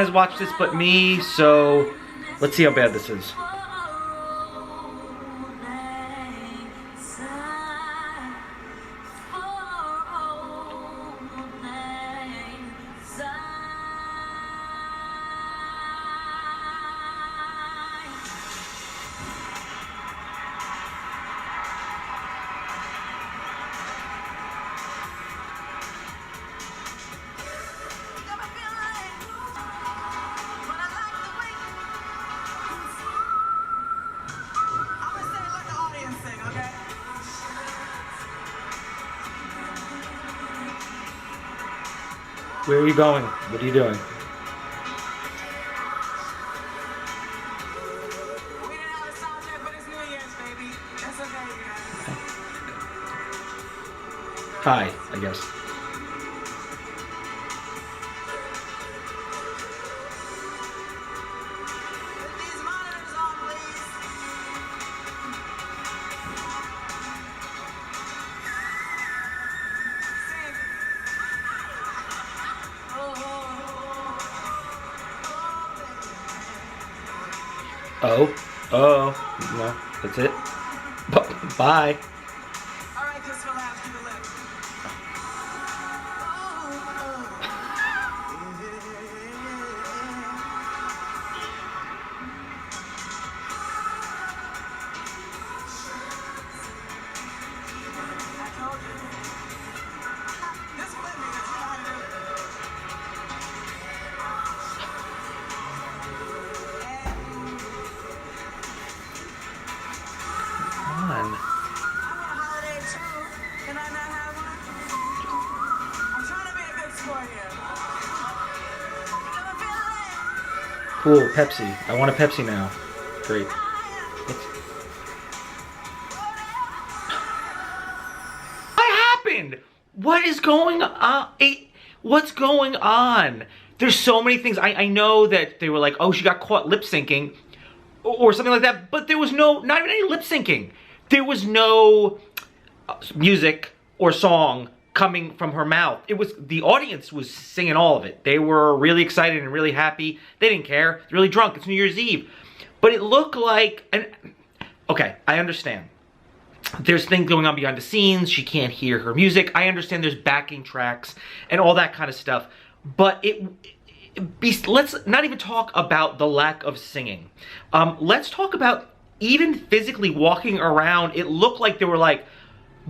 has watched this but me, so let's see how bad this is. Where are you going? What are you doing? We didn't have a sound check, but it's New Year's, baby. That's okay, you guys. Hi, I guess. Put these monitors on, please. Sing. Oh, no, that's it. Bye. All right, just relax, do the lift. I told you. Just flip me, that's what I do. Come on. I want a holiday too. Can I not have one? I'm trying to be a good sport here. Cool, Pepsi. I want a Pepsi now. Great. What happened? What is going on? What's going on? There's so many things. I know that they were like, oh, she got caught lip syncing or something like that, but there was not even any lip syncing. There was no music or song coming from her mouth. The audience was singing all of it. They were really excited and really happy. They didn't care. They're really drunk. It's New Year's Eve. But it looked like, okay, I understand. There's things going on behind the scenes. She can't hear her music. I understand there's backing tracks and all that kind of stuff. But let's not even talk about the lack of singing. Let's talk about even physically walking around. It looked like there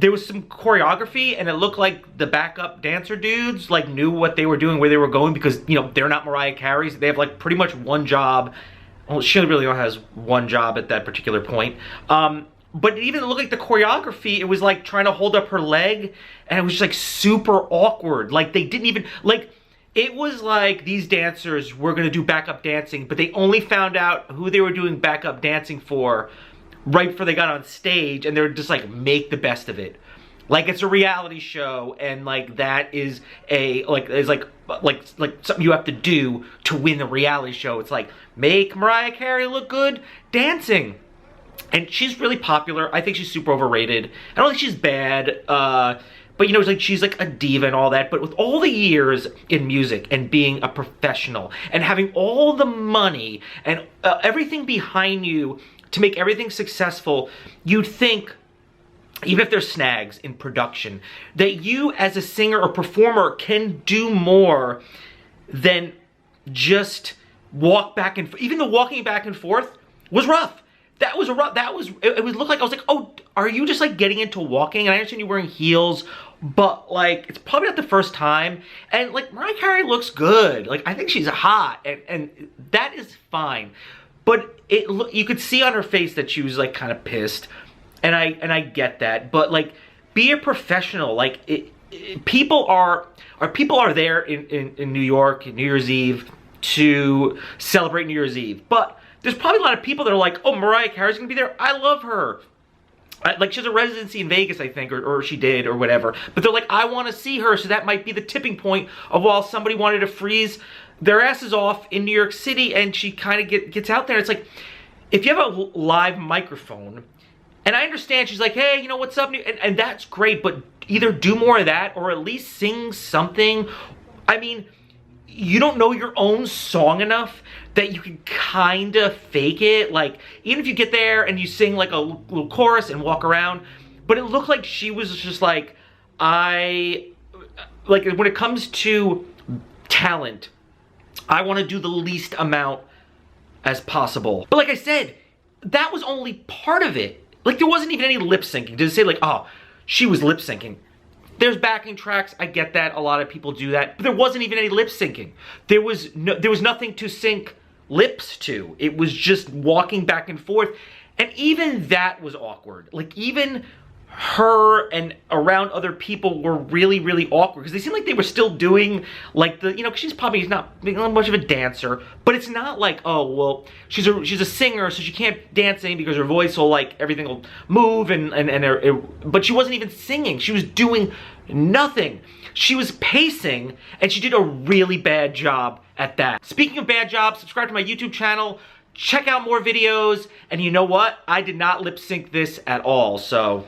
was some choreography, and it looked like the backup dancer dudes like knew what they were doing, where they were going, because they're not Mariah Carey's. They have like pretty much one job. Well, she really only has one job at that particular point. But it even looked like the choreography, it was like trying to hold up her leg, and it was just like super awkward. Like they didn't even, like, it was like these dancers were gonna do backup dancing, but they only found out who they were doing backup dancing for right before they got on stage, and they're just like, make the best of it. Like it's a reality show, and like that is like something you have to do to win the reality show. It's like, make Mariah Carey look good dancing. And she's really popular. I think she's super overrated. I don't think she's bad. But it's like she's like a diva and all that. But with all the years in music and being a professional and having all the money and everything behind you to make everything successful, you'd think, even if there's snags in production, that you as a singer or performer can do more than just walk back and forth. Even the walking back and forth was rough. It looked like, I was like, oh, are you just like getting into walking? And I understand you're wearing heels, but like, it's probably not the first time. And like, Mariah Carey looks good. Like, I think she's hot, and that is fine. But you could see on her face that she was like kind of pissed. And I get that, but like, be a professional. Like, people are there in New York, New Year's Eve, to celebrate New Year's Eve. But there's probably a lot of people that are like, oh, Mariah Carey's gonna be there. I love her. Like, she has a residency in Vegas, I think, or she did, or whatever. But they're like, I want to see her, so that might be the tipping point of, while somebody wanted to freeze their asses off in New York City, and she kind of gets out there. It's like, if you have a live microphone, and I understand she's like, hey, what's up? And that's great, but either do more of that, or at least sing something. I mean, you don't know your own song enough that you can kind of fake it. Like, even if you get there and you sing like a little chorus and walk around, but it looked like she was just like, like when it comes to talent, I want to do the least amount as possible. But like I said, that was only part of it. Like, there wasn't even any lip syncing. Did it say like, oh, she was lip syncing? There's backing tracks, I get that, a lot of people do that, but there wasn't even any lip syncing. There was nothing to sync lips to. It was just walking back and forth, and even that was awkward. Like, even her and around other people were really, really awkward, because they seemed like they were still doing like the, you know, 'cause she's probably not much of a dancer, but it's not like, oh, well, she's a singer, so she can't dance any because her voice will, like, everything will move, but she wasn't even singing. She was doing nothing. She was pacing, and she did a really bad job at that. Speaking of bad jobs, subscribe to my YouTube channel, check out more videos, and you know what? I did not lip sync this at all, so